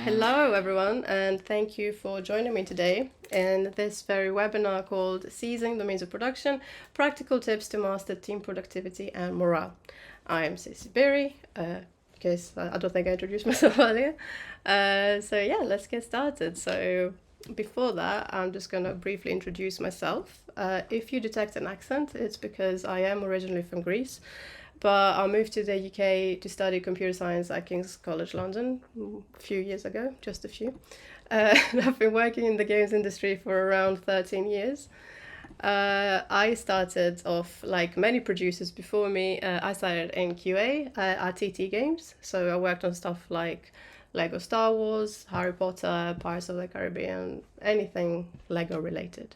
Hello, everyone, and thank you for joining me today in this very webinar called Seizing the Means of Production, Practical Tips to Master Team Productivity and Morale. I am Ceci Berry, in case I don't think I introduced myself earlier. So let's get started. So before that, I'm just going to briefly introduce myself. If you detect an accent, it's because I am originally from Greece. But I moved to the UK to study computer science at King's College London a few years ago, just a few. And I've been working in the games industry for around 13 years. I started off, like many producers before me, I started in QA at TT Games. So I worked on stuff like Lego Star Wars, Harry Potter, Pirates of the Caribbean, anything Lego related.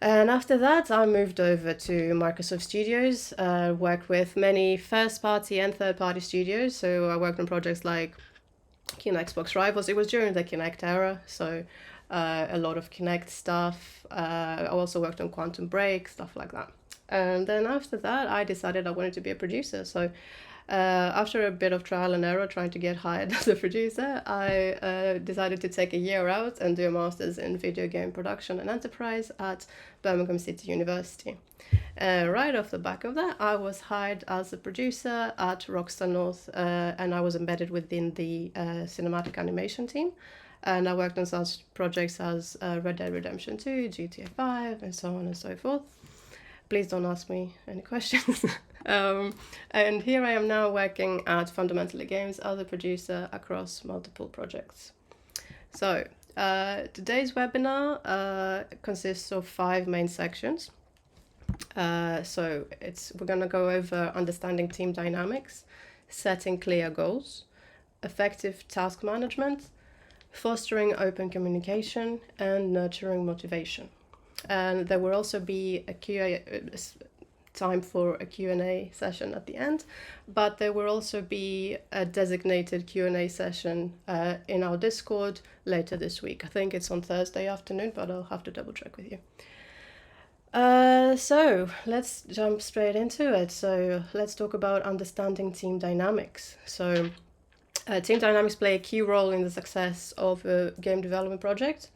And after that, I moved over to Microsoft Studios, worked with many first-party and third-party studios. So I worked on projects like Kinect Xbox Rivals. It was during the Kinect era, so a lot of Kinect stuff. I also worked on Quantum Break, stuff like that. And then after that, I decided I wanted to be a producer. So after a bit of trial and error trying to get hired as a producer, I decided to take a year out and do a master's in video game production and enterprise at Birmingham City University. Right off the back of that, I was hired as a producer at Rockstar North, and I was embedded within the cinematic animation team. And I worked on such projects as Red Dead Redemption 2, GTA 5, and so on and so forth. Please don't ask me any questions. And here I am now working at Fundamentally Games as a producer across multiple projects. So today's webinar consists of 5 main sections. We're going to go over understanding team dynamics, setting clear goals, effective task management, fostering open communication, and nurturing motivation. And there will also be time for a Q&A session at the end, but there will also be a designated Q&A session in our Discord later this week. I think it's on Thursday afternoon, but I'll have to double check with you. So let's jump straight into it. So let's talk about understanding team dynamics. So team dynamics play a key role in the success of a game development project.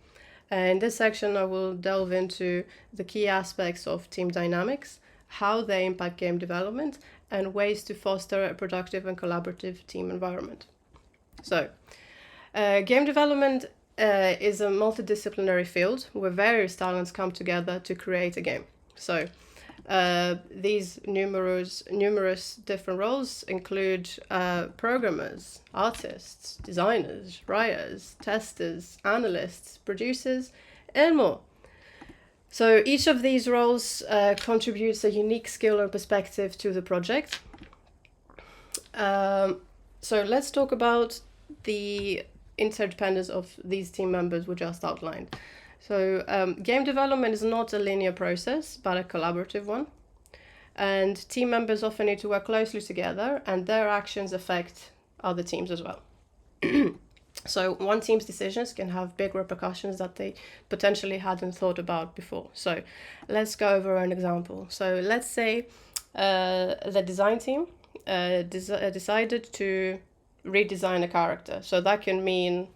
In this section, I will delve into the key aspects of team dynamics, how they impact game development, and ways to foster a productive and collaborative team environment. So, game development is a multidisciplinary field where various talents come together to create a game. So, these numerous different roles include programmers, artists, designers, writers, testers, analysts, producers, and more. So each of these roles contributes a unique skill or perspective to the project. So let's talk about the interdependence of these team members we just outlined. So game development is not a linear process, but a collaborative one. And team members often need to work closely together, and their actions affect other teams as well. So one team's decisions can have big repercussions that they potentially hadn't thought about before. So let's go over an example. So let's say the design team decided to redesign a character. So that can mean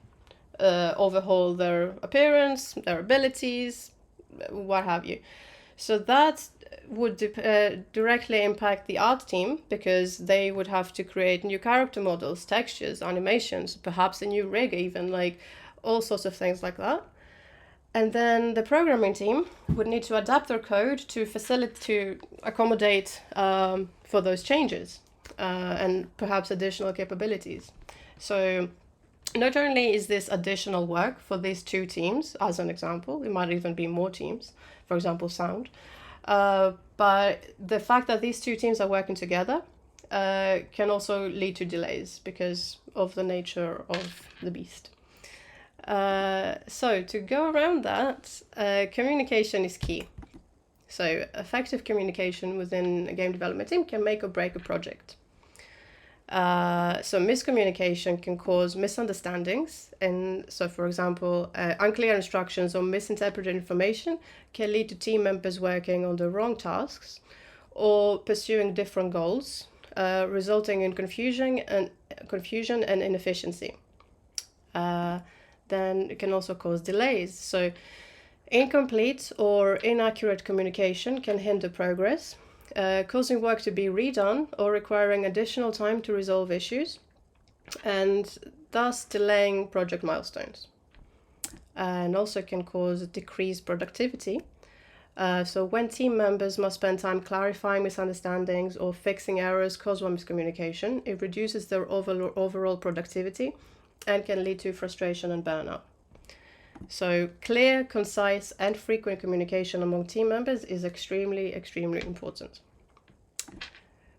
overhaul their appearance, their abilities, what have you. So that would directly impact the art team because they would have to create new character models, textures, animations, perhaps a new rig even, like all sorts of things like that. And then the programming team would need to adapt their code to accommodate for those changes and perhaps additional capabilities. So not only is this additional work for these 2 teams, as an example, it might even be more teams, for example, sound, but the fact that these 2 teams are working together can also lead to delays because of the nature of the beast. So to go around that, communication is key. So effective communication within a game development team can make or break a project. So miscommunication can cause misunderstandings, and so for example, unclear instructions or misinterpreted information can lead to team members working on the wrong tasks or pursuing different goals, resulting in confusion and inefficiency. then it can also cause delays. So incomplete or inaccurate communication can hinder progress, causing work to be redone or requiring additional time to resolve issues, and thus delaying project milestones. And also can cause decreased productivity. So when team members must spend time clarifying misunderstandings or fixing errors caused by miscommunication, it reduces their overall productivity and can lead to frustration and burnout. So clear, concise, and frequent communication among team members is extremely important.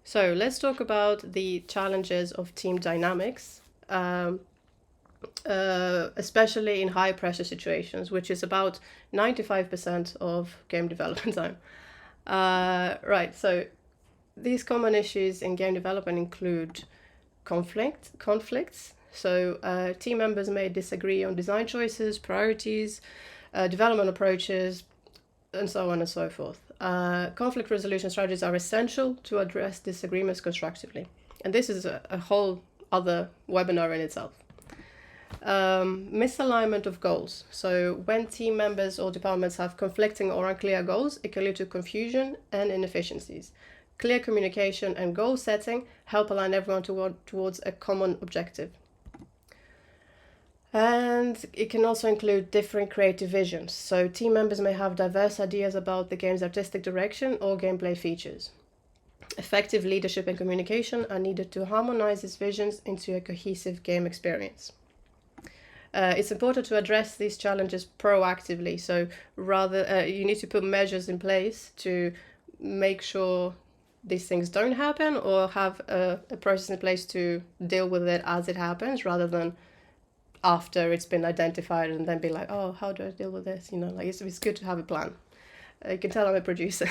So let's talk about the challenges of team dynamics, especially in high pressure situations, which is about 95% of game development time. Right, so these common issues in game development include conflicts. So team members may disagree on design choices, priorities, development approaches, and so on and so forth. Conflict resolution strategies are essential to address disagreements constructively. And this is a whole other webinar in itself. Misalignment of goals. So when team members or departments have conflicting or unclear goals, it can lead to confusion and inefficiencies. Clear communication and goal setting help align everyone towards a common objective. And it can also include different creative visions. So team members may have diverse ideas about the game's artistic direction or gameplay features. Effective leadership and communication are needed to harmonize these visions into a cohesive game experience. It's important to address these challenges proactively. So rather, you need to put measures in place to make sure these things don't happen, or have a process in place to deal with it as it happens, rather than after it's been identified and then be like, oh, how do I deal with this? Like it's good to have a plan. You can tell I'm a producer.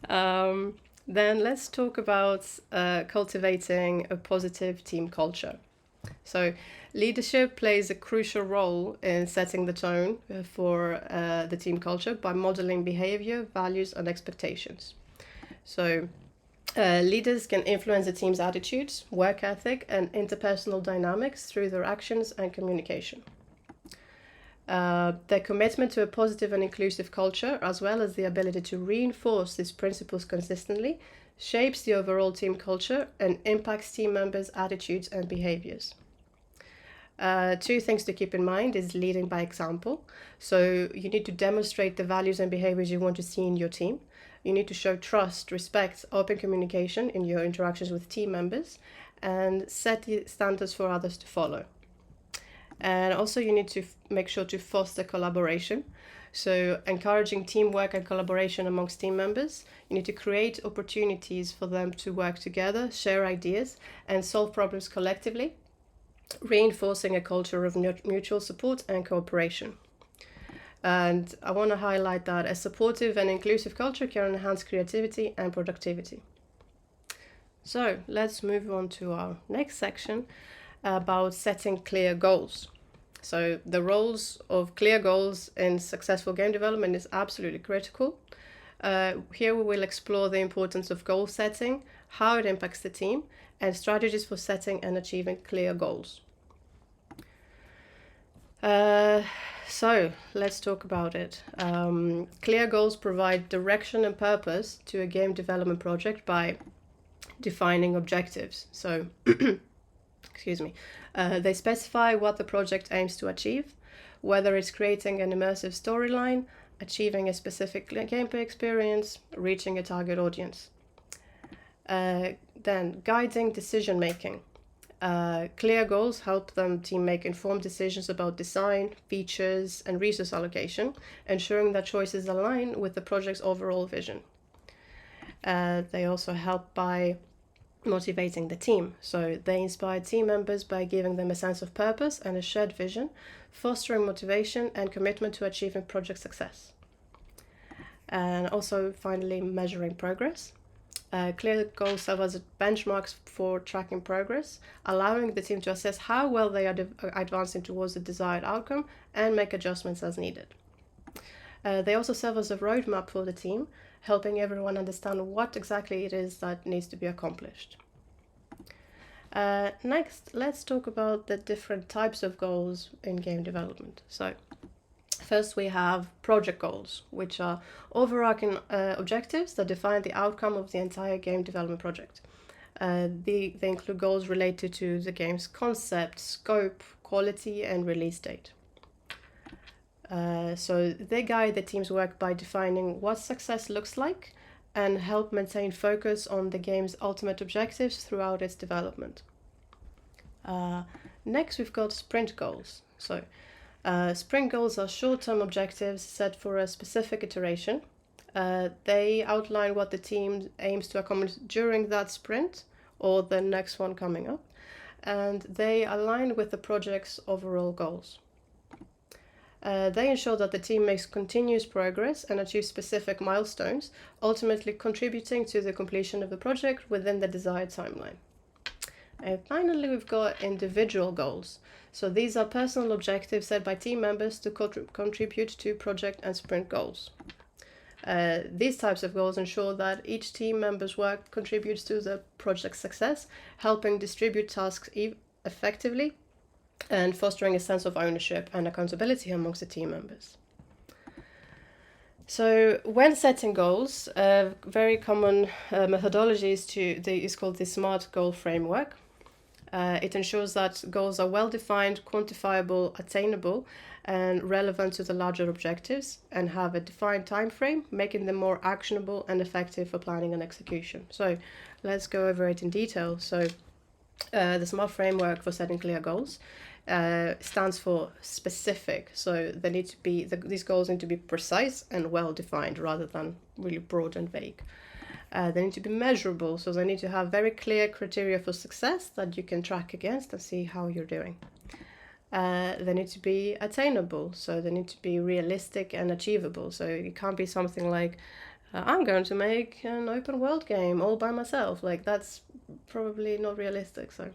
Then let's talk about cultivating a positive team culture. So leadership plays a crucial role in setting the tone for the team culture by modeling behavior, values, and expectations. So leaders can influence the team's attitudes, work ethic, and interpersonal dynamics through their actions and communication. Their commitment to a positive and inclusive culture, as well as the ability to reinforce these principles consistently, shapes the overall team culture and impacts team members' attitudes and behaviors. Two things to keep in mind is leading by example. So you need to demonstrate the values and behaviors you want to see in your team. You need to show trust, respect, open communication in your interactions with team members, and set the standards for others to follow. And also you need to make sure to foster collaboration. So encouraging teamwork and collaboration amongst team members. You need to create opportunities for them to work together, share ideas, and solve problems collectively, reinforcing a culture of mutual support and cooperation. And I want to highlight that a supportive and inclusive culture can enhance creativity and productivity. So let's move on to our next section about setting clear goals. So the roles of clear goals in successful game development is absolutely critical. Here we will explore the importance of goal setting, how it impacts the team, and strategies for setting and achieving clear goals. So let's talk about it. Clear goals provide direction and purpose to a game development project by defining objectives. So, excuse me, they specify what the project aims to achieve, whether it's creating an immersive storyline, achieving a specific gameplay experience, reaching a target audience. Then guiding decision making. Clear goals help the team make informed decisions about design, features, and resource allocation, ensuring that choices align with the project's overall vision. They also help by motivating the team. So they inspire team members by giving them a sense of purpose and a shared vision, fostering motivation and commitment to achieving project success. And also, finally, measuring progress. Clear goals serve as benchmarks for tracking progress, allowing the team to assess how well they are advancing towards the desired outcome and make adjustments as needed. They also serve as a roadmap for the team, helping everyone understand what exactly it is that needs to be accomplished. Next, let's talk about the different types of goals in game development. So, first we have project goals, which are overarching objectives that define the outcome of the entire game development project. They include goals related to the game's concept, scope, quality, and release date. So they guide the team's work by defining what success looks like and help maintain focus on the game's ultimate objectives throughout its development. Next, we've got sprint goals. So, sprint goals are short-term objectives set for a specific iteration. They outline what the team aims to accomplish during that sprint or the next one coming up, and they align with the project's overall goals. They ensure that the team makes continuous progress and achieves specific milestones, ultimately contributing to the completion of the project within the desired timeline. And finally, we've got individual goals. So these are personal objectives set by team members to contribute to project and sprint goals. These types of goals ensure that each team member's work contributes to the project's success, helping distribute tasks effectively and fostering a sense of ownership and accountability amongst the team members. So when setting goals, very common methodology is called the SMART goal framework. It ensures that goals are well-defined, quantifiable, attainable, and relevant to the larger objectives, and have a defined time frame, making them more actionable and effective for planning and execution. So let's go over it in detail. So the SMART framework for setting clear goals stands for specific. So they need to be these goals need to be precise and well-defined rather than really broad and vague. They need to be measurable, so they need to have very clear criteria for success that you can track against and see how you're doing. They need to be attainable, so they need to be realistic and achievable. So it can't be something like, I'm going to make an open world game all by myself. Like, that's probably not realistic. So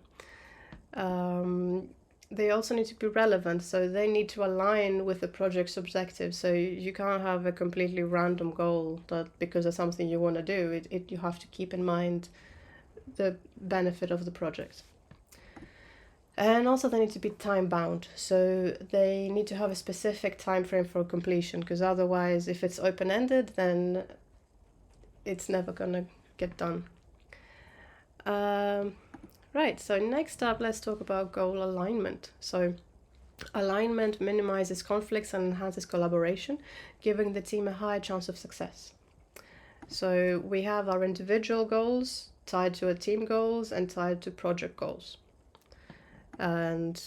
they also need to be relevant, so they need to align with the project's objectives. So you can't have a completely random goal that because of something you want to do. You have to keep in mind the benefit of the project. And also they need to be time bound, so they need to have a specific time frame for completion, because otherwise if it's open-ended then it's never gonna get done. Right, so next up, let's talk about goal alignment. So alignment minimizes conflicts and enhances collaboration, giving the team a higher chance of success. So we have our individual goals tied to our team goals and tied to project goals. And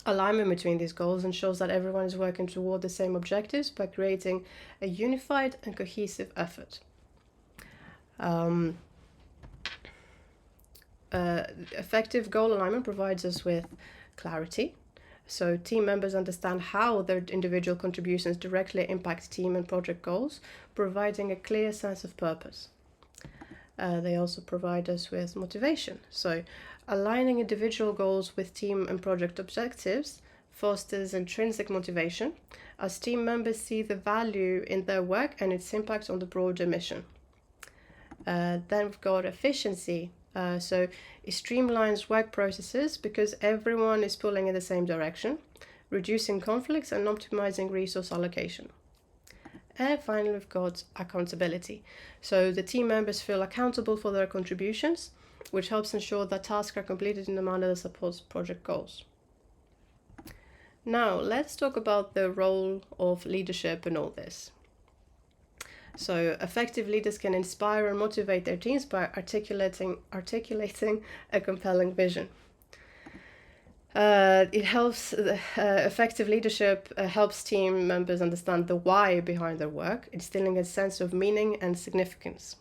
alignment between these goals ensures that everyone is working toward the same objectives by creating a unified and cohesive effort. Effective goal alignment provides us with clarity, so team members understand how their individual contributions directly impact team and project goals, providing a clear sense of purpose. They also provide us with motivation, so aligning individual goals with team and project objectives fosters intrinsic motivation as team members see the value in their work and its impact on the broader mission. Then we've got efficiency. So it streamlines work processes because everyone is pulling in the same direction, reducing conflicts and optimizing resource allocation. And finally, we've got accountability. So the team members feel accountable for their contributions, which helps ensure that tasks are completed in a manner that supports project goals. Now, let's talk about the role of leadership in all this. So effective leaders can inspire and motivate their teams by articulating a compelling vision. Effective leadership helps team members understand the why behind their work, instilling a sense of meaning and significance.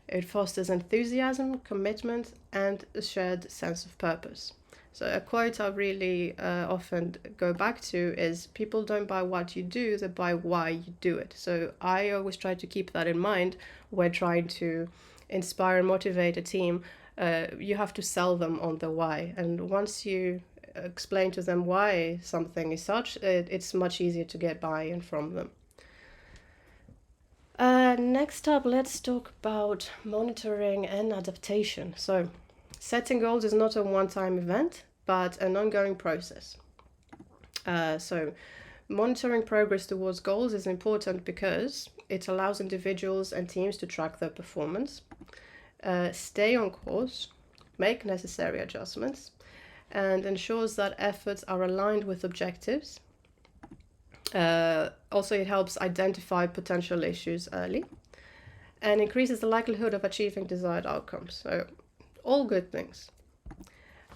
It fosters enthusiasm, commitment, and a shared sense of purpose. So a quote I really often go back to is, people don't buy what you do, they buy why you do it. So I always try to keep that in mind when trying to inspire and motivate a team. You have to sell them on the why. And once you explain to them why something is such, it's much easier to get buy-in from them. Next up, let's talk about monitoring and adaptation. So Setting goals is not a one-time event, but an ongoing process. So monitoring progress towards goals is important because it allows individuals and teams to track their performance, stay on course, make necessary adjustments, and ensures that efforts are aligned with objectives. Also, it helps identify potential issues early and increases the likelihood of achieving desired outcomes. So, all good things.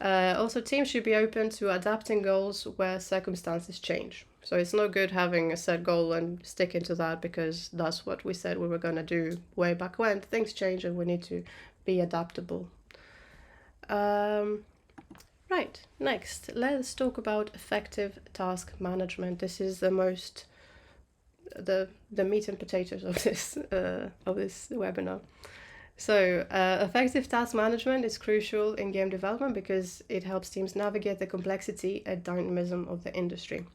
Also, teams should be open to adapting goals where circumstances change. So it's no good having a set goal and sticking to that because that's what we said we were going to do way back when. Things change and we need to be adaptable. Right, next, let's talk about effective task management. This is the meat and potatoes of this webinar. So, effective task management is crucial in game development because it helps teams navigate the complexity and dynamism of the industry.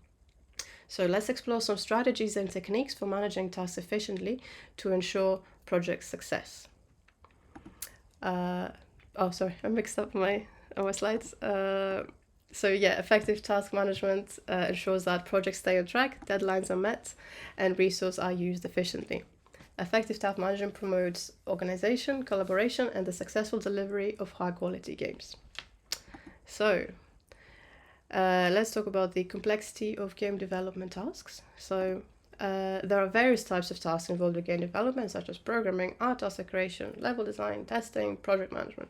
So let's explore some strategies and techniques for managing tasks efficiently to ensure project success. Sorry, I mixed up my slides. Effective task management ensures that projects stay on track, deadlines are met, and resources are used efficiently. Effective task management promotes organization, collaboration, and the successful delivery of high-quality games. So, let's talk about the complexity of game development tasks. So, there are various types of tasks involved in game development, such as programming, art asset creation, level design, testing, project management.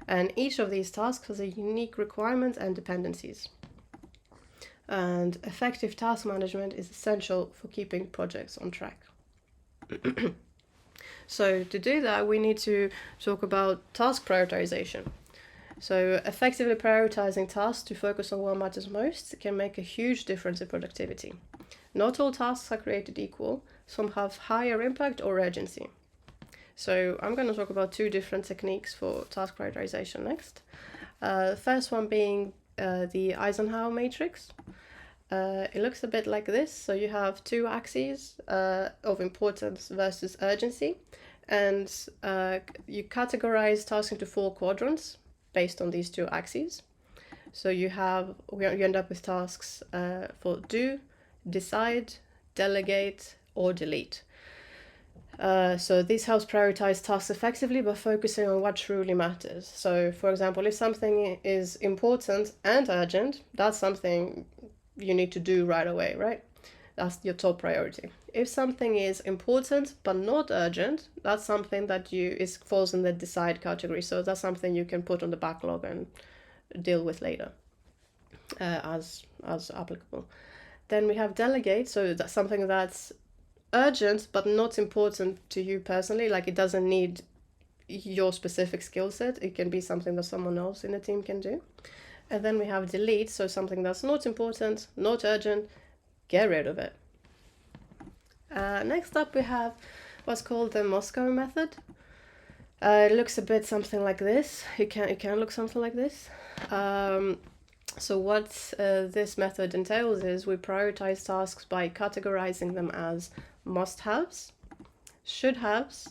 And each of these tasks has a unique requirement and dependencies. And effective task management is essential for keeping projects on track. So to do that, we need to talk about task prioritization. So effectively prioritizing tasks to focus on what matters most can make a huge difference in productivity. Not all tasks are created equal. Some have higher impact or urgency. So I'm going to talk about two different techniques for task prioritization next. The first one being the Eisenhower matrix. It looks a bit like this. So you have two axes of importance versus urgency, and you categorize tasks into 4 quadrants based on these two axes. So you end up with tasks for do, decide, delegate, or delete. So this helps prioritize tasks effectively by focusing on what truly matters. So, for example, if something is important and urgent, that's something you need to do right away, right? That's your top priority. If something is important but not urgent, that's something that falls in the decide category. So that's something you can put on the backlog and deal with later, as applicable. Then we have delegate. So that's something that's urgent but not important to you personally. Like, it doesn't need your specific skill set. It can be something that someone else in the team can do. And then we have delete, so something that's not important, not urgent, get rid of it. Next up we have what's called the Moscow method. It looks a bit something like this. It can look something like this. So what this method entails is we prioritize tasks by categorizing them as must-haves, should-haves,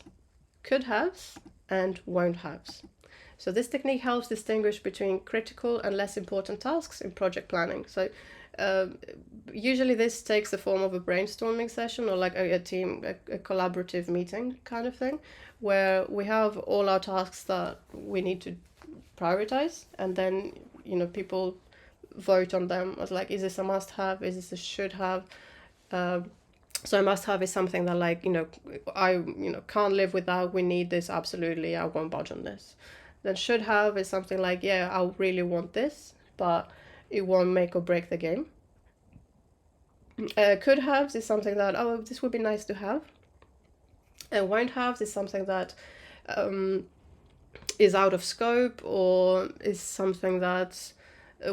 could-haves, and won't-haves. So this technique helps distinguish between critical and less important tasks in project planning. So usually this takes the form of a brainstorming session or like a collaborative meeting kind of thing, where we have all our tasks that we need to prioritize, and then people vote on them as like, is this a must-have? Is this a should-have? So a must-have is something that I can't live without. We need this absolutely. I won't budge on this. Then should-have is something like, yeah, I really want this, but it won't make or break the game. Could-haves is something that, this would be nice to have. And won't-haves is something that is out of scope or is something that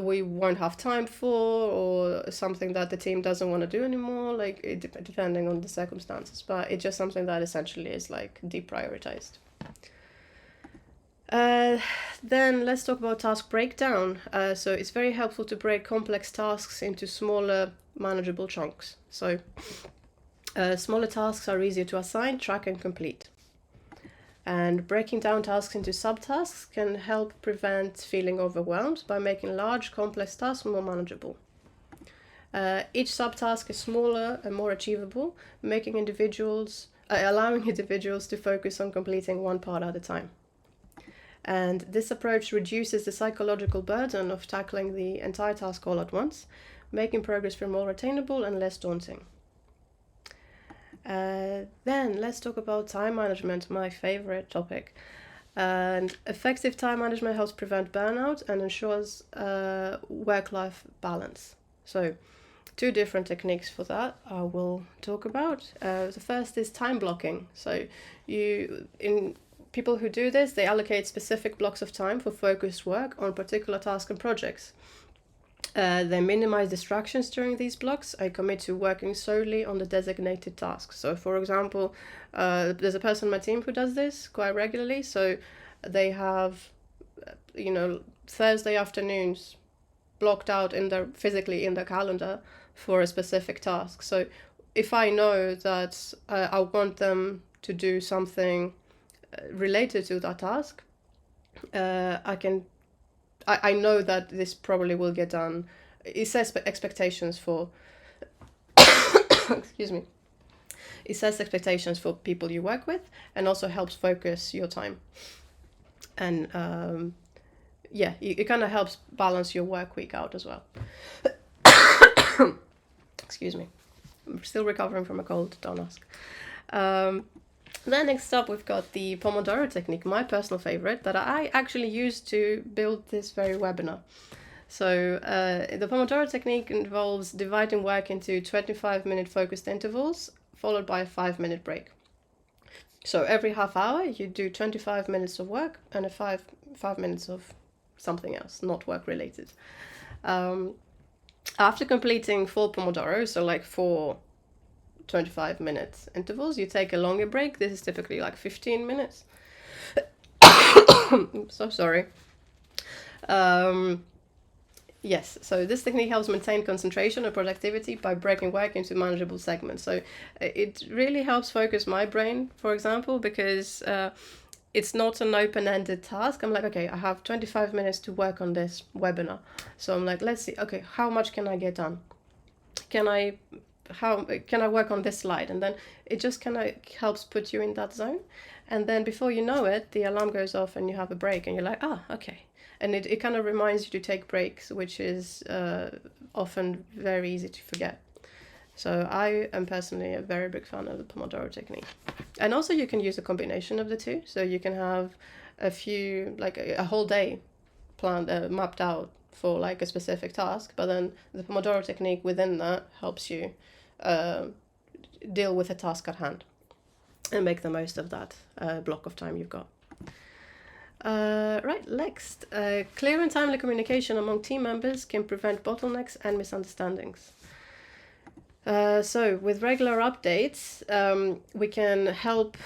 we won't have time for, or something that the team doesn't want to do anymore, depending on the circumstances. But it's just something that essentially is deprioritized. Then let's talk about task breakdown. So it's very helpful to break complex tasks into smaller, manageable chunks. So smaller tasks are easier to assign, track, and complete. And breaking down tasks into subtasks can help prevent feeling overwhelmed by making large, complex tasks more manageable. Each subtask is smaller and more achievable, allowing individuals to focus on completing one part at a time. And this approach reduces the psychological burden of tackling the entire task all at once, making progress feel more attainable and less daunting. Then let's talk about time management, my favorite topic. And effective time management helps prevent burnout and ensures work-life balance. So, two different techniques for that I will talk about. The first is time blocking. So, people who do this, they allocate specific blocks of time for focused work on particular tasks and projects. They minimize distractions during these blocks and commit to working solely on the designated tasks. So, for example, there's a person on my team who does this quite regularly. So, they have, Thursday afternoons blocked out physically in their calendar for a specific task. So, if I know that I want them to do something related to that task, I know that this probably will get done. It sets expectations for excuse me. It sets expectations for people you work with and also helps focus your time. And it kind of helps balance your work week out as well. Excuse me. I'm still recovering from a cold, don't ask. Then next up, we've got the Pomodoro technique, my personal favorite, that I actually used to build this very webinar. So the Pomodoro technique involves dividing work into 25-minute focused intervals, followed by a 5-minute break. So every half hour, you do 25 minutes of work and a 5 minutes of something else, not work related. After completing full Pomodoro, so like 4 25-minute intervals, you take a longer break. This is typically like 15 minutes. I'm so sorry. Yes, so this technique helps maintain concentration and productivity by breaking work into manageable segments. So it really helps focus my brain, for example, because it's not an open-ended task. I'm like, okay, I have 25 minutes to work on this webinar. So I'm like, let's see, okay, how much can I get done? How can I work on this slide? And then it just kind of helps put you in that zone. And then before you know it, the alarm goes off and you have a break and you're like, okay. And it kind of reminds you to take breaks, which is often very easy to forget. So I am personally a very big fan of the Pomodoro technique. And also you can use a combination of the two. So you can have a whole day planned, mapped out for like a specific task, but then the Pomodoro technique within that helps you deal with a task at hand and make the most of that block of time you've got. Right, next. Clear and timely communication among team members can prevent bottlenecks and misunderstandings. So with regular updates, we can help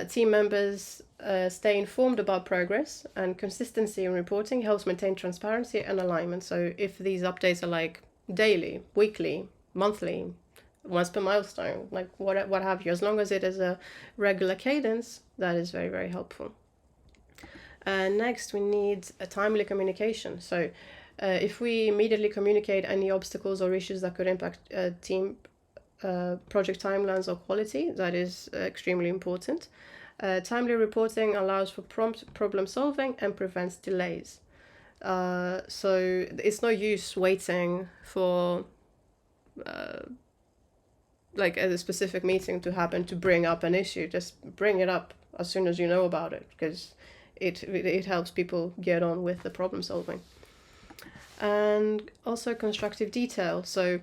team members stay informed about progress, and consistency in reporting helps maintain transparency and alignment. So if these updates are like daily, weekly, monthly, once per milestone, like what have you, as long as it is a regular cadence, that is very, very helpful. Next, we need a timely communication. So if we immediately communicate any obstacles or issues that could impact team project timelines or quality, that is extremely important. Timely reporting allows for prompt problem solving and prevents delays. So it's no use waiting for like a specific meeting to happen to bring up an issue. Just bring it up as soon as you know about it, because it helps people get on with the problem solving. And also constructive detail. So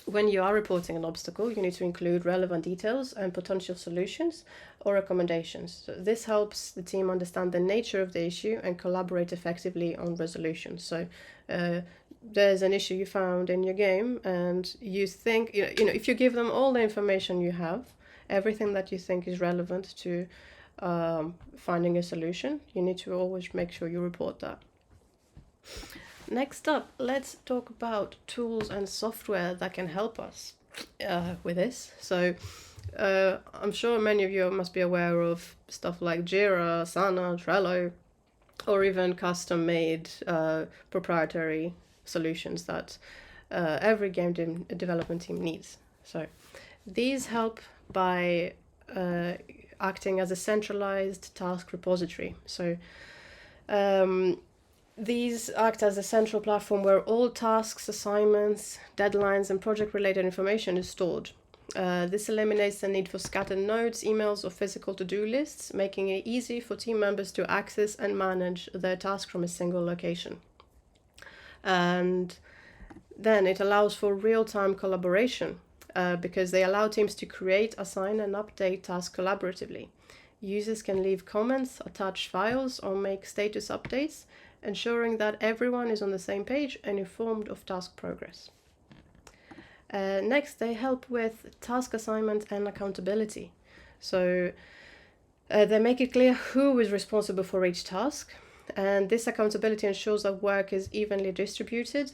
when you are reporting an obstacle, you need to include relevant details and potential solutions or recommendations. So this helps the team understand the nature of the issue and collaborate effectively on resolution. So there's an issue you found in your game and you think, if you give them all the information you have, everything that you think is relevant to finding a solution, you need to always make sure you report that. Next up, let's talk about tools and software that can help us with this. So I'm sure many of you must be aware of stuff like Jira, Asana, Trello, or even custom-made proprietary solutions that every game development team needs. So these help by acting as a centralized task repository. So these act as a central platform where all tasks, assignments, deadlines, and project-related information is stored. This eliminates the need for scattered notes, emails, or physical to-do lists, making it easy for team members to access and manage their tasks from a single location. And then it allows for real-time collaboration because they allow teams to create, assign, and update tasks collaboratively. Users can leave comments, attach files, or make status updates, ensuring that everyone is on the same page and informed of task progress. Next, they help with task assignment and accountability. So they make it clear who is responsible for each task, and this accountability ensures that work is evenly distributed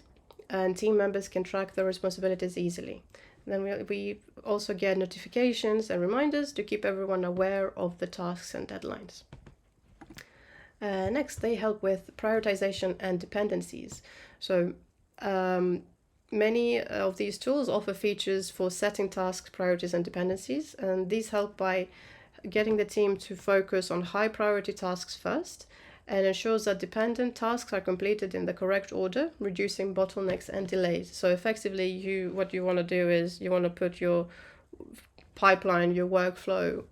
and team members can track their responsibilities easily. Then we also get notifications and reminders to keep everyone aware of the tasks and deadlines. Next, they help with prioritization and dependencies. So many of these tools offer features for setting tasks, priorities, and dependencies, and these help by getting the team to focus on high priority tasks first and ensures that dependent tasks are completed in the correct order, reducing bottlenecks and delays. So effectively, what you want to do is you want to put your pipeline, your workflow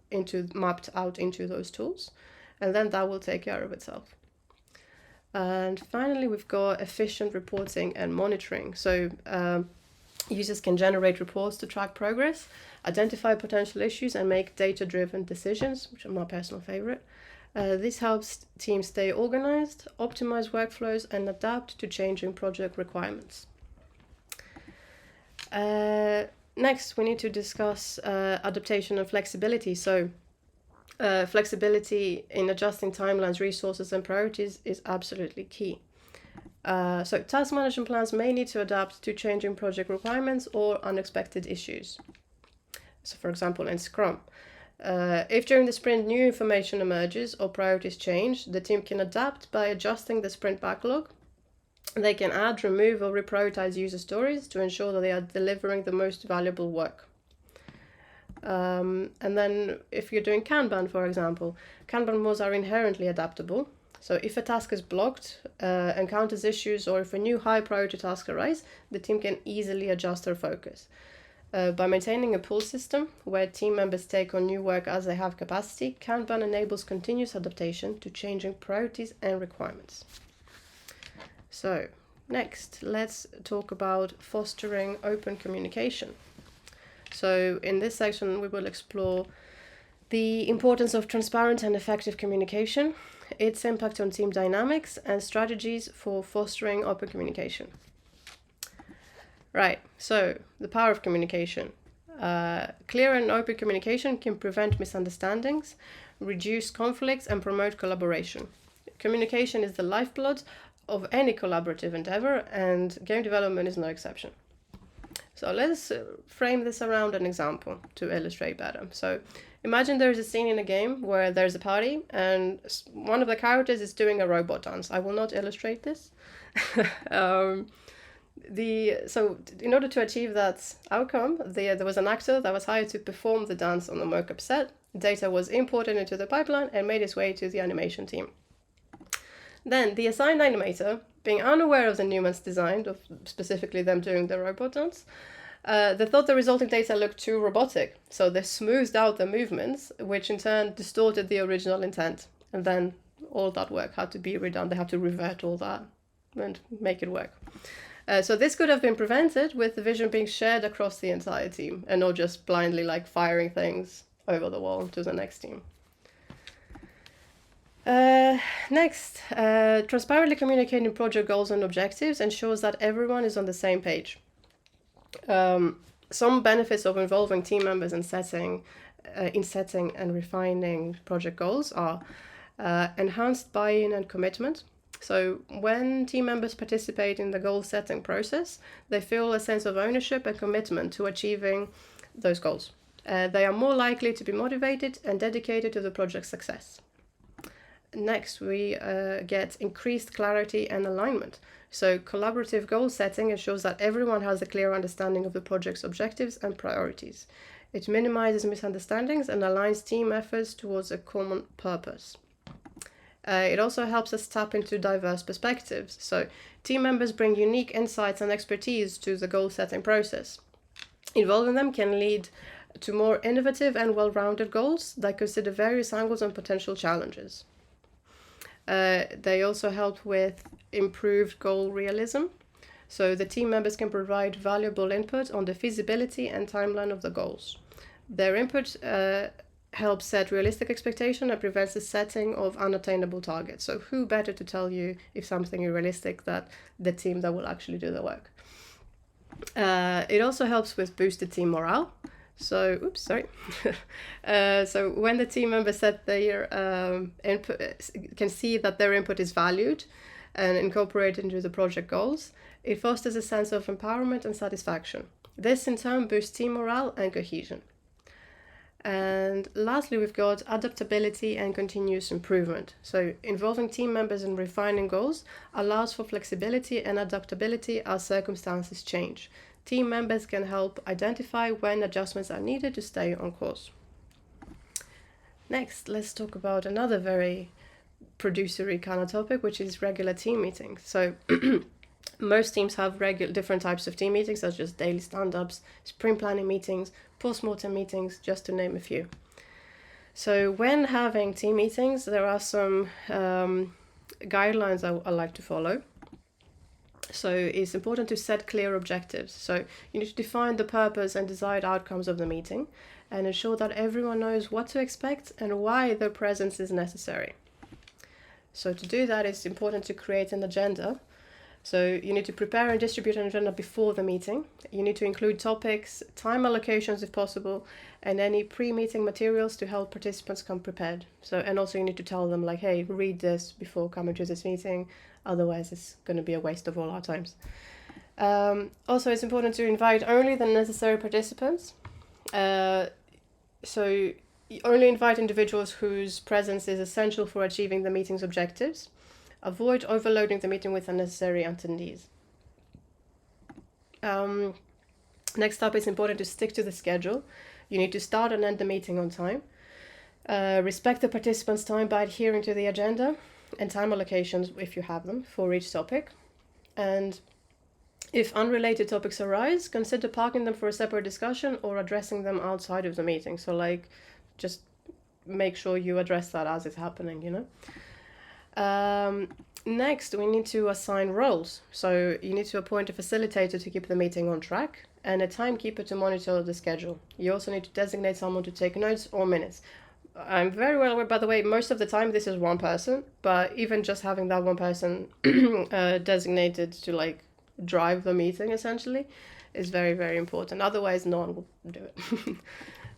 mapped out into those tools, and then that will take care of itself. And finally, we've got efficient reporting and monitoring. So users can generate reports to track progress, identify potential issues, and make data-driven decisions, which are my personal favorite. This helps teams stay organized, optimize workflows, and adapt to changing project requirements. Next, we need to discuss adaptation and flexibility. So flexibility in adjusting timelines, resources, and priorities is absolutely key. So task management plans may need to adapt to changing project requirements or unexpected issues. So for example, in Scrum, if during the sprint new information emerges or priorities change, the team can adapt by adjusting the sprint backlog. They can add, remove, or reprioritize user stories to ensure that they are delivering the most valuable work. And then if you're doing Kanban, for example, Kanban modes are inherently adaptable. So if a task is blocked, encounters issues, or if a new high priority task arises, the team can easily adjust their focus. By maintaining a pull system where team members take on new work as they have capacity, Kanban enables continuous adaptation to changing priorities and requirements. So next, let's talk about fostering open communication. So in this section, we will explore the importance of transparent and effective communication, its impact on team dynamics, and strategies for fostering open communication. Right, so the power of communication. Clear and open communication can prevent misunderstandings, reduce conflicts, and promote collaboration. Communication is the lifeblood of any collaborative endeavor, and game development is no exception. So let's frame this around an example to illustrate better. So imagine there's a scene in a game where there's a party and one of the characters is doing a robot dance. I will not illustrate this. So in order to achieve that outcome, there was an actor that was hired to perform the dance on the mocap set. Data was imported into the pipeline and made its way to the animation team. Then the assigned animator, being unaware of the Newman's design, of specifically them doing the robot dance, they thought the resulting data looked too robotic. So they smoothed out the movements, which in turn distorted the original intent. And then all that work had to be redone. They had to revert all that and make it work. So this could have been prevented with the vision being shared across the entire team and not just blindly like firing things over the wall to the next team. Next, transparently communicating project goals and objectives ensures that everyone is on the same page. Some benefits of involving team members in setting and refining project goals are enhanced buy-in and commitment. So when team members participate in the goal setting process, they feel a sense of ownership and commitment to achieving those goals. They are more likely to be motivated and dedicated to the project's success. Next, we get increased clarity and alignment. So collaborative goal setting ensures that everyone has a clear understanding of the project's objectives and priorities. It minimizes misunderstandings and aligns team efforts towards a common purpose. It also helps us tap into diverse perspectives. So team members bring unique insights and expertise to the goal setting process. Involving them can lead to more innovative and well-rounded goals that consider various angles and potential challenges. They also help with improved goal realism. So the team members can provide valuable input on the feasibility and timeline of the goals. Their input helps set realistic expectation and prevents the setting of unattainable targets. So who better to tell you if something is realistic than the team that will actually do the work. It also helps with boosted team morale. So, so when the team members set their input, can see that their input is valued and incorporated into the project goals, it fosters a sense of empowerment and satisfaction. This in turn boosts team morale and cohesion. And lastly, we've got adaptability and continuous improvement. So involving team members in refining goals allows for flexibility and adaptability as circumstances change. Team members can help identify when adjustments are needed to stay on course. Next, let's talk about another very producery kind of topic, which is regular team meetings. So most teams have different types of team meetings, such as daily stand-ups, sprint planning meetings, post-mortem meetings, just to name a few. So when having team meetings, there are some guidelines I like to follow. So it's important to set clear objectives. So you need to define the purpose and desired outcomes of the meeting and ensure that everyone knows what to expect and why their presence is necessary. So to do that, it's important to create an agenda. So you need to prepare and distribute an agenda before the meeting. You need to include topics, time allocations if possible, and any pre-meeting materials to help participants come prepared. So, and also you need to tell them like, hey, read this before coming to this meeting, otherwise it's going to be a waste of all our times. Also, it's important to invite only the necessary participants. So you only invite individuals whose presence is essential for achieving the meeting's objectives. Avoid overloading the meeting with unnecessary attendees. Next up, it's important to stick to the schedule. You need to start and end the meeting on time. Respect the participants' time by adhering to the agenda and time allocations, if you have them, for each topic. And if unrelated topics arise, consider parking them for a separate discussion or addressing them outside of the meeting. So like, just make sure you address that as it's happening, you know. Next, we need to assign roles. So you need to appoint a facilitator to keep the meeting on track and a timekeeper to monitor the schedule. You also need to designate someone to take notes or minutes. I'm very well aware, by the way, most of the time this is one person, but even just having that one person designated to like drive the meeting essentially is very, very important. Otherwise, no one will do it.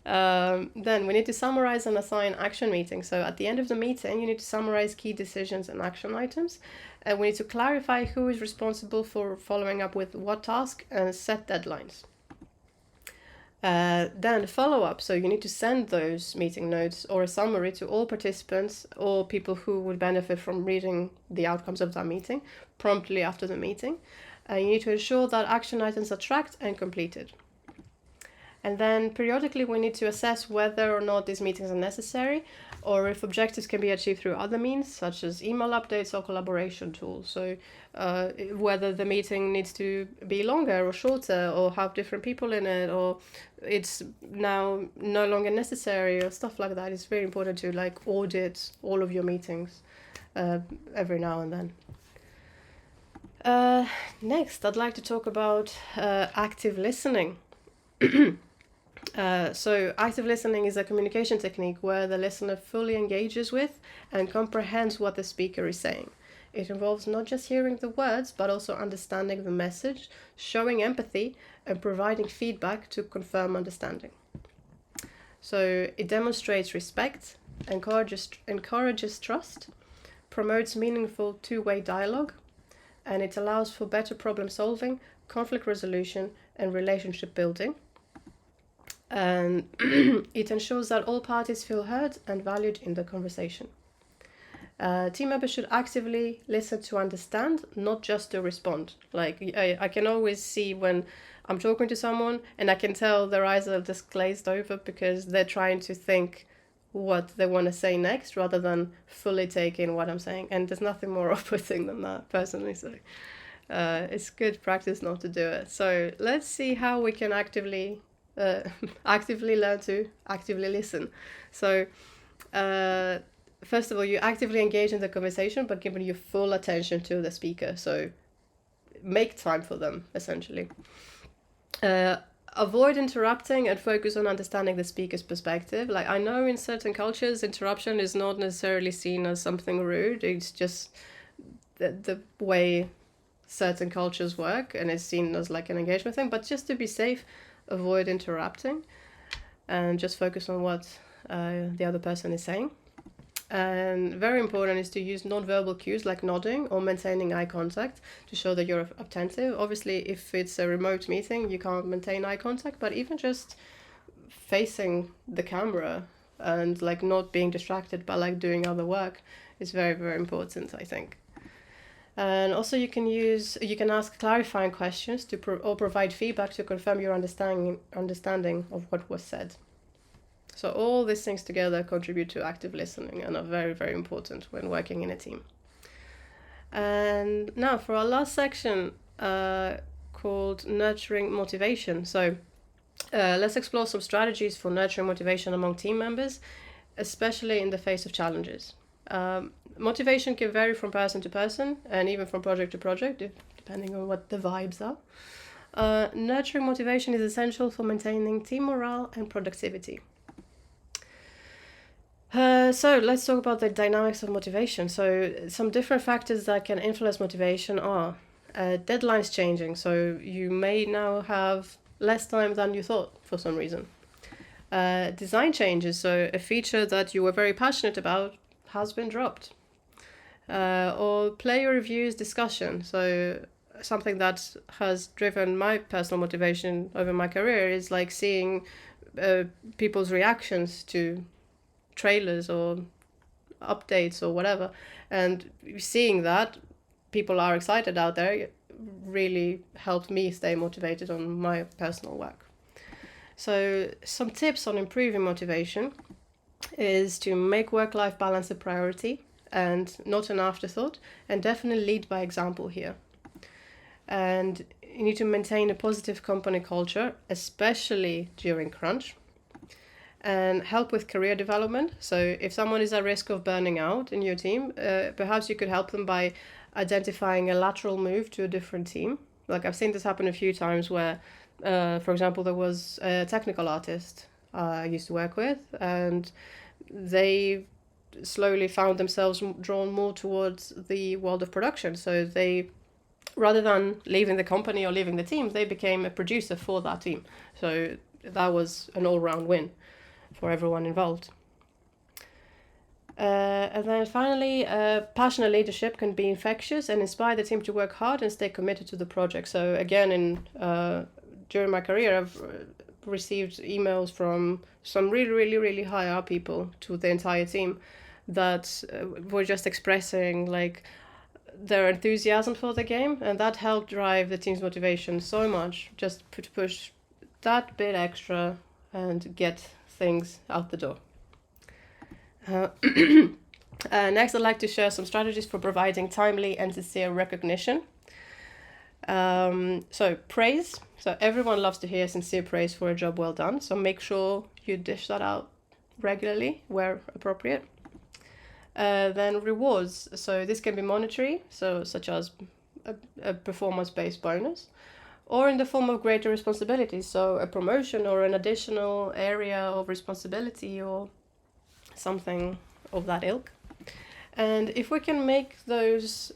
Then we need to summarize and assign action meetings. So at the end of the meeting, you need to summarize key decisions and action items. And we need to clarify who is responsible for following up with what task and set deadlines. Then follow-up. So you need to send those meeting notes or a summary to all participants or people who would benefit from reading the outcomes of that meeting promptly after the meeting. You need to ensure that action items are tracked and completed. And then periodically we need to assess whether or not these meetings are necessary or if objectives can be achieved through other means such as email updates or collaboration tools. So whether the meeting needs to be longer or shorter or have different people in it or it's now no longer necessary or stuff like that. It's very important to like audit all of your meetings every now and then. Next, I'd like to talk about active listening. So active listening is a communication technique where the listener fully engages with and comprehends what the speaker is saying. It involves not just hearing the words, but also understanding the message, showing empathy, and providing feedback to confirm understanding. So it demonstrates respect, encourages trust, promotes meaningful two-way dialogue, and it allows for better problem solving, conflict resolution, and relationship building. And it ensures that all parties feel heard and valued in the conversation. Team members should actively listen to understand, not just to respond. Like, I can always see when I'm talking to someone and I can tell their eyes are just glazed over because they're trying to think what they want to say next rather than fully take in what I'm saying. And there's nothing more off-putting than that, personally. So it's good practice not to do it. So let's see how we can actively learn to actively listen. So first of all, you actively engage in the conversation, but giving your full attention to the speaker. So make time for them, essentially. Avoid interrupting and focus on understanding the speaker's perspective. Like, I know in certain cultures, interruption is not necessarily seen as something rude. It's just the way certain cultures work, and it's seen as like an engagement thing. But just to be safe, avoid interrupting and just focus on what the other person is saying. And very important is to use non-verbal cues like nodding or maintaining eye contact to show that you're attentive. Obviously, if it's a remote meeting, you can't maintain eye contact, but even just facing the camera and like not being distracted by like doing other work is very, very important, I think. And also you can ask clarifying questions to or provide feedback to confirm your understanding of what was said. So all these things together contribute to active listening and are very, very important when working in a team. And now for our last section called Nurturing Motivation. So let's explore some strategies for nurturing motivation among team members, especially in the face of challenges. Motivation can vary from person to person and even from project to project, depending on what the vibes are. Nurturing motivation is essential for maintaining team morale and productivity. So let's talk about the dynamics of motivation. So some different factors that can influence motivation are deadlines changing. So you may now have less time than you thought for some reason. Design changes. So a feature that you were very passionate about has been dropped. Or player reviews discussion. So something that has driven my personal motivation over my career is like seeing people's reactions to trailers or updates or whatever, and seeing that people are excited out there really helped me stay motivated on my personal work. So some tips on improving motivation is to make work-life balance a priority and not an afterthought, and definitely lead by example here. And you need to maintain a positive company culture, especially during crunch, and help with career development. So if someone is at risk of burning out in your team, perhaps you could help them by identifying a lateral move to a different team. Like, I've seen this happen a few times where, for example, there was a technical artist I used to work with, and they slowly found themselves drawn more towards the world of production. So they, rather than leaving the company or leaving the team, they became a producer for that team. So that was an all-round win for everyone involved. And then finally, passionate leadership can be infectious and inspire the team to work hard and stay committed to the project. So again, during my career, I've received emails from some really, really, really high up people to the entire team that were just expressing like their enthusiasm for the game, and that helped drive the team's motivation so much, just to push that bit extra and get things out the door. Next, I'd like to share some strategies for providing timely and sincere recognition. So praise. So everyone loves to hear sincere praise for a job well done. So make sure you dish that out regularly where appropriate. Then rewards. So this can be monetary, so such as a performance-based bonus, or in the form of greater responsibility, so a promotion or an additional area of responsibility or something of that ilk. And if we can make those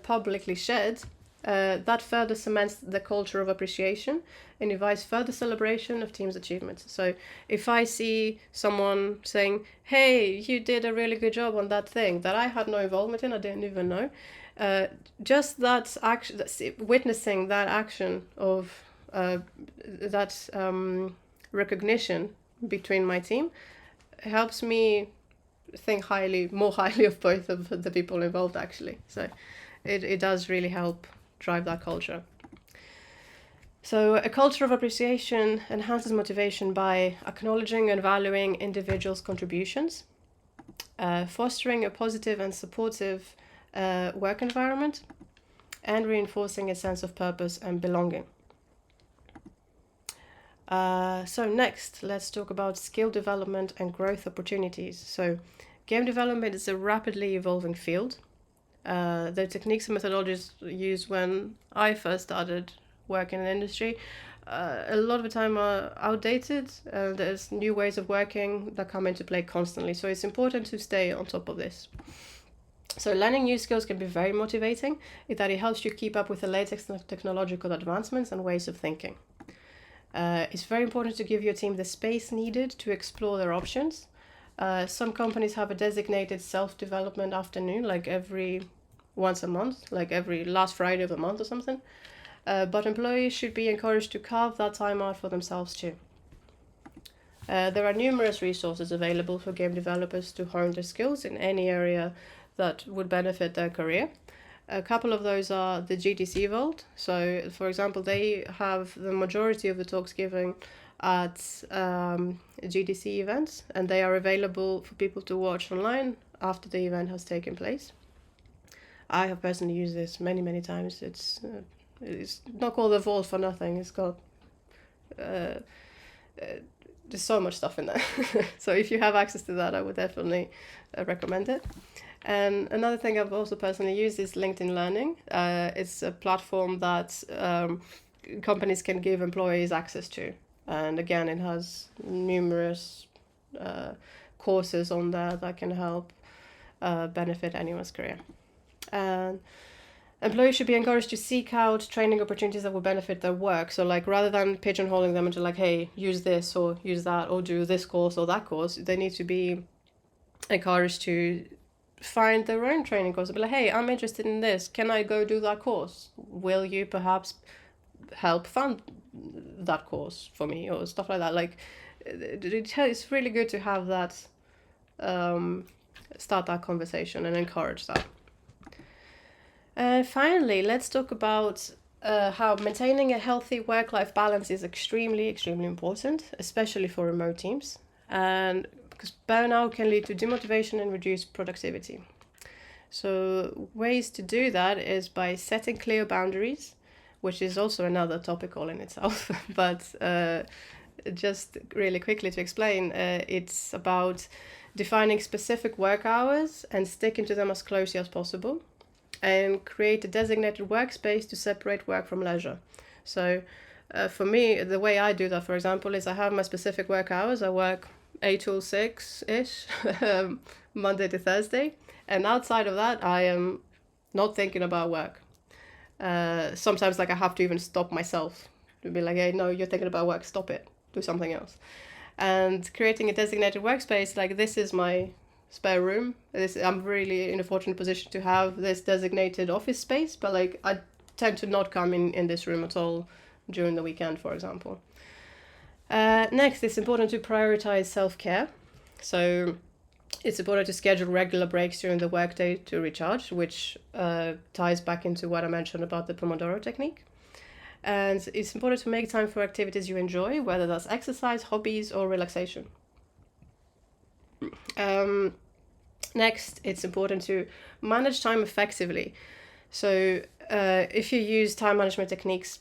publicly shared, that further cements the culture of appreciation and invites further celebration of team's achievements. So if I see someone saying, hey, you did a really good job on that thing that I had no involvement in, I didn't even know, just that action, witnessing that action of that recognition between my team helps me think more highly of both of the people involved, actually. So it does really help drive that culture. So a culture of appreciation enhances motivation by acknowledging and valuing individuals' contributions, fostering a positive and supportive work environment, and reinforcing a sense of purpose and belonging. So next, let's talk about skill development and growth opportunities. So game development is a rapidly evolving field. The techniques and methodologies used when I first started working in the industry, a lot of the time are outdated. There's new ways of working that come into play constantly. So it's important to stay on top of this. So learning new skills can be very motivating in that it helps you keep up with the latest technological advancements and ways of thinking. It's very important to give your team the space needed to explore their options. Some companies have a designated self-development afternoon, like once a month, like every last Friday of the month or something. But employees should be encouraged to carve that time out for themselves too. There are numerous resources available for game developers to hone their skills in any area that would benefit their career. A couple of those are the GDC Vault. So, for example, they have the majority of the talks given at GDC events, and they are available for people to watch online after the event has taken place. I have personally used this many times. It's not called the Vault for nothing. It's got there's so much stuff in there. So if you have access to that, I would definitely recommend it. And another thing I've also personally used is LinkedIn Learning. It's a platform that companies can give employees access to. And again, it has numerous courses on there that can help benefit anyone's career. And employees should be encouraged to seek out training opportunities that will benefit their work. So like rather than pigeonholing them into like, hey, use this or use that or do this course or that course, they need to be encouraged to find their own training course. Be like, hey, I'm interested in this. Can I go do that course? Will you perhaps help fund that course for me or stuff like that? Like, it's really good to have that, start that conversation and encourage that. And finally, let's talk about how maintaining a healthy work-life balance is extremely important, especially for remote teams. And because burnout can lead to demotivation and reduced productivity. So ways to do that is by setting clear boundaries, which is also another topic all in itself. But just really quickly to explain, it's about defining specific work hours and sticking to them as closely as possible, and create a designated workspace to separate work from leisure. So for me, the way I do that, for example, is I have my specific work hours. I work 8 till 6-ish, Monday to Thursday. And outside of that, I am not thinking about work. Sometimes like I have to even stop myself to be like, hey, no, you're thinking about work, stop it, do something else. And creating a designated workspace, like this is my spare room. I'm really in a fortunate position to have this designated office space, but like I tend to not come in this room at all during the weekend, for example. Next, it's important to prioritize self-care. So it's important to schedule regular breaks during the workday to recharge, which ties back into what I mentioned about the Pomodoro technique. And it's important to make time for activities you enjoy, whether that's exercise, hobbies, or relaxation. Next, it's important to manage time effectively. So if you use time management techniques,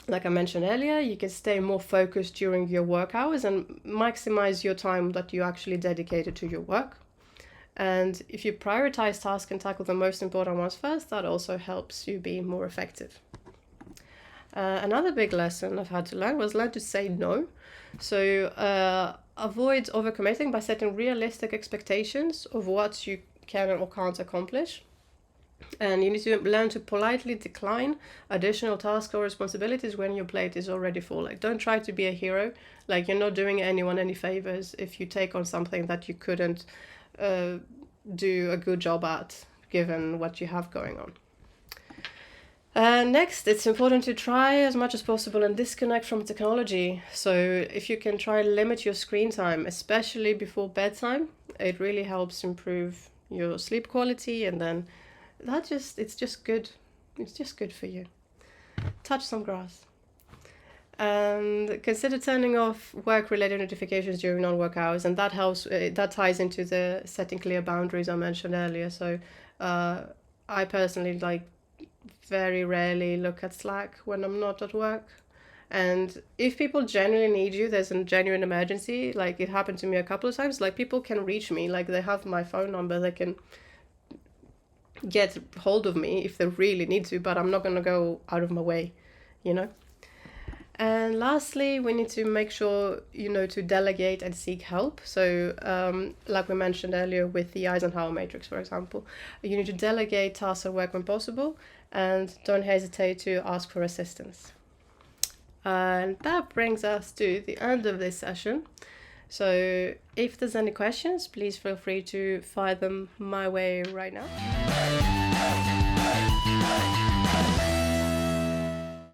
like I mentioned earlier, you can stay more focused during your work hours and maximize your time that you actually dedicated to your work. And if you prioritize tasks and tackle the most important ones first, that also helps you be more effective. Another big lesson I've had to learn to say no. So avoid overcommitting by setting realistic expectations of what you can or can't accomplish. And you need to learn to politely decline additional tasks or responsibilities when your plate is already full. Like, don't try to be a hero. Like, you're not doing anyone any favors if you take on something that you couldn't do a good job at, given what you have going on. Next, it's important to try as much as possible and disconnect from technology. So if you can try limit your screen time, especially before bedtime, it really helps improve your sleep quality, and then it's just good. It's just good for you. Touch some grass. And consider turning off work-related notifications during non-work hours, and that helps. That ties into the setting clear boundaries I mentioned earlier. So, I personally very rarely look at Slack when I'm not at work. And if people genuinely need you, there's a genuine emergency. Like, it happened to me a couple of times. Like, people can reach me. Like, they have my phone number. They can get hold of me if they really need to. But I'm not gonna go out of my way, you know. And lastly, we need to make sure, to delegate and seek help. So, like we mentioned earlier with the Eisenhower matrix, for example, you need to delegate tasks at work when possible, and don't hesitate to ask for assistance. And that brings us to the end of this session. So if there's any questions, please feel free to fire them my way right now.